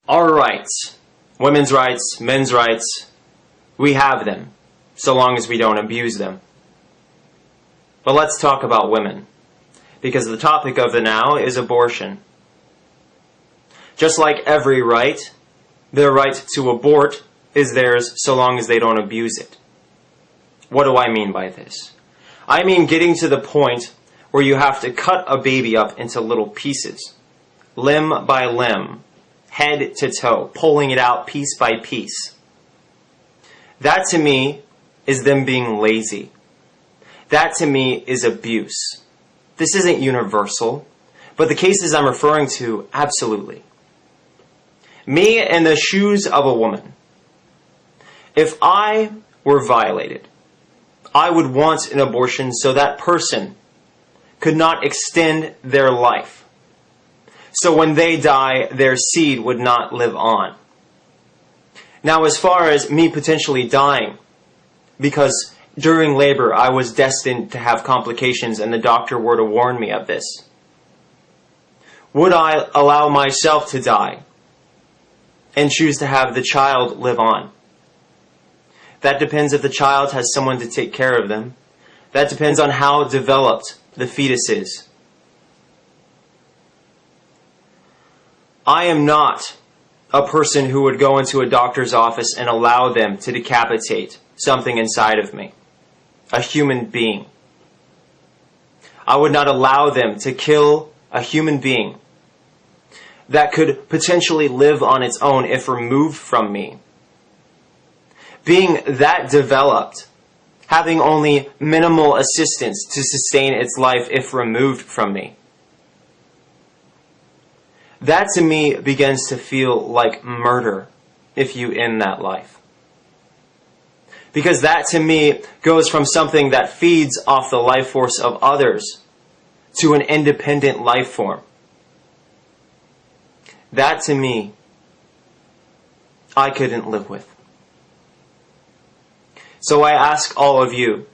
Our rights, women's rights, men's rights, we have them, so long as we don't abuse them. But let's talk about women, because the topic of the now is abortion. Just like every right, their right to abort is theirs so long as they don't abuse it. What do I mean by this? I mean getting to the point where you have to cut a baby up into little pieces, limb by limb, head to toe, pulling it out piece by piece. That to me is them being lazy. That to me is abuse. This isn't universal, but the cases I'm referring to, absolutely. Me in the shoes of a woman. If I were violated, I would want an abortion so that person could not extend their life. So when they die, their seed would not live on. Now, as far as me potentially dying, because during labor I was destined to have complications and the doctor were to warn me of this, would I allow myself to die and choose to have the child live on? That depends if the child has someone to take care of them. That depends on how developed the fetus is. I am not a person who would go into a doctor's office and allow them to decapitate something inside of me, a human being. I would not allow them to kill a human being that could potentially live on its own if removed from me. Being that developed, having only minimal assistance to sustain its life if removed from me. That to me begins to feel like murder if you end that life. Because that to me goes from something that feeds off the life force of others to an independent life form. That to me, I couldn't live with. So I ask all of you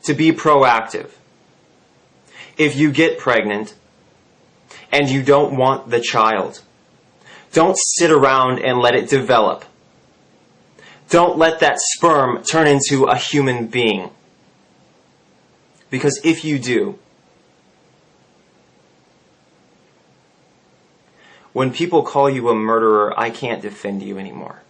to be proactive. If you get pregnant and you don't want the child, don't sit around and let it develop. Don't let that sperm turn into a human being. Because if you do, when people call you a murderer, I can't defend you anymore.